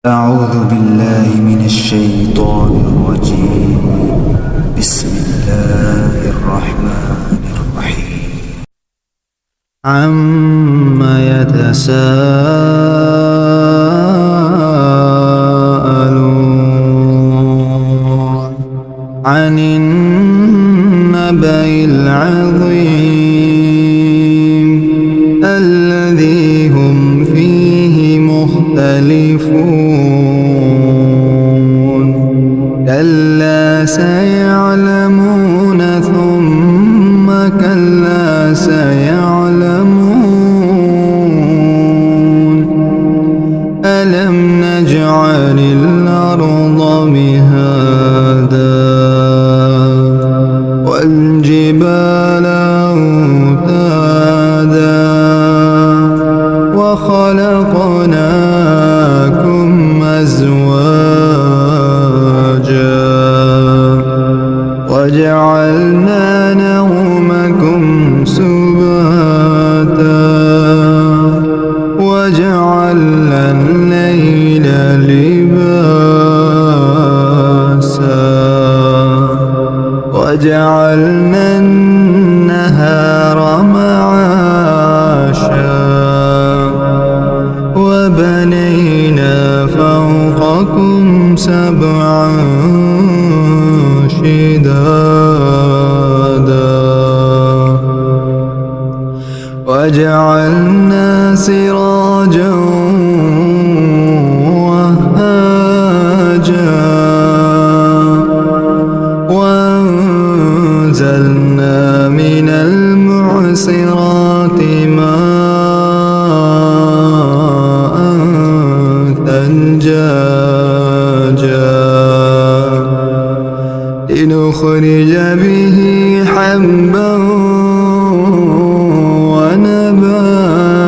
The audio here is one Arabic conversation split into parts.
أعوذ بالله من الشيطان الرجيم. بسم الله الرحمن الرحيم. عما يتساءلون عن النبأ العظيم الذي هم فيه مختلفون. كلا سيعلمون ثم كلا سيعلمون. ألم نجعل الأرض مهادا والجبال أوتادا وخلقناكم أزواجا وجعلنا نومكم سباتا وجعلنا الليل لباسا وجعلنا النهار معاشا وبنينا فوقكم سبعا شدادا وجعلنا سراجا وهاجا وأنزلنا من المعصرات ماء ثجاجا لنخرج به حبا ونباتا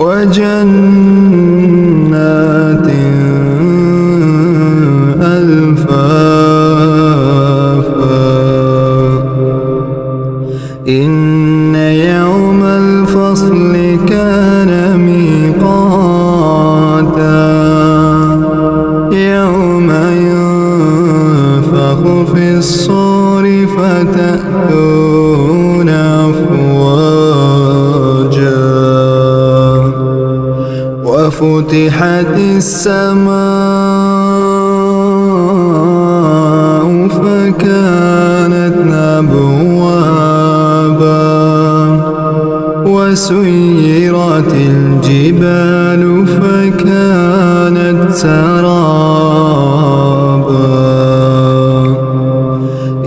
وجنات ألفافا. إن يوم الفصل كان ميقاتا يوم ينفخ في الصور فتأتون أفواجا وفتحت السماء فكانت أبوابا وسيرت الجبال فكانت سرابا.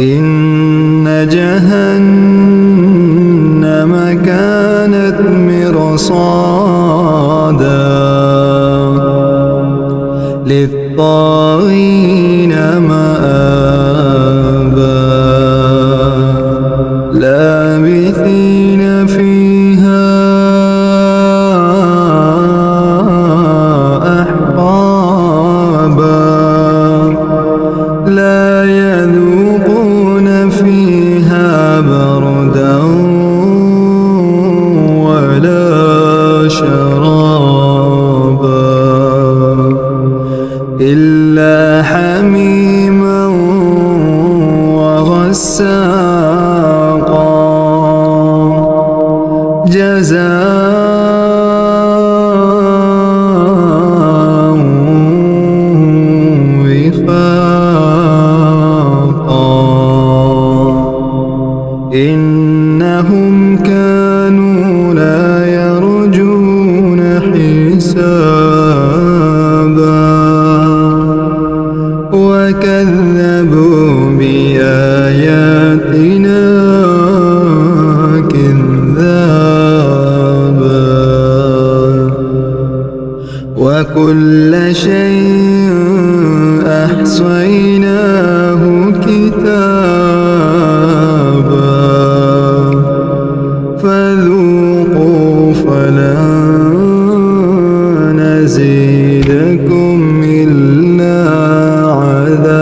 إن جهنم كانت مرصادا للطاغين مآبا لابثين فيها أحقابا لا يذوقون فيها بردا ولا شرابا إلا حميما وغساقا جزاء وفاقا. إنهم كانوا لا يرجون حسابا وكذبوا بآياتنا كذابا وكل شيء أحصيناه كتابا فذوقوا فلن نزيدكم إلا عذابا.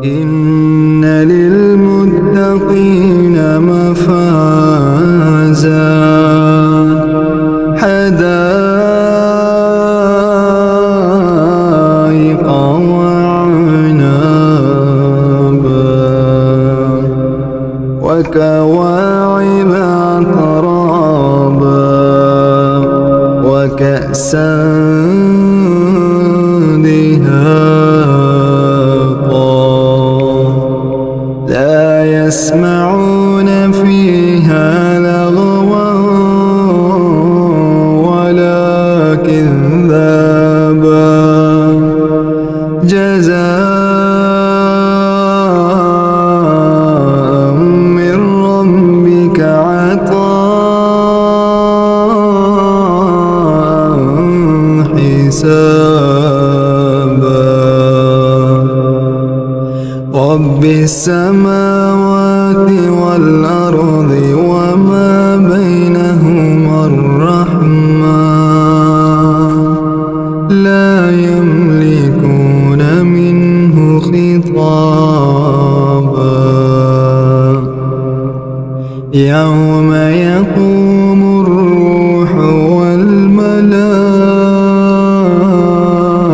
إن للمتقين مفازا حدائق وعنابا وكواعب أترابا وكأسا دهاقا لا يسمعون فيها لغوا ولا كذابا جزاء من ربك عطاء حسابا رب السماوات والأرض وما بينهما الرحمن لا يملكون منه خطابا يوم يقوم الروح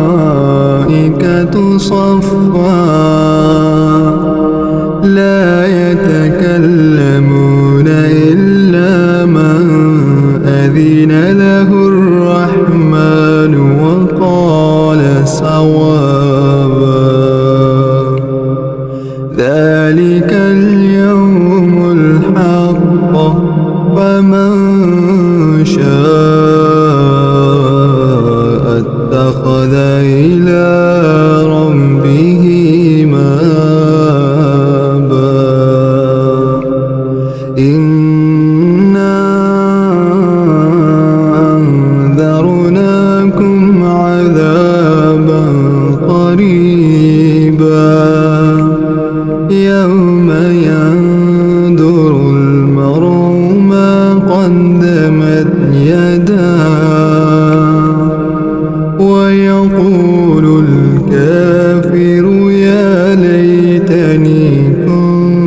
والملائكة صفا لا يتكلمون إلا من أذن له الرحمن وقال صوابا ذلك اليوم الحق فمن شاء اتخذ إلى ربه مآبا إنا أنذرناكم عذابا قريبا يوم ينظر المرء ما قدمت يداه ويقول الكافر يا ليتني كنت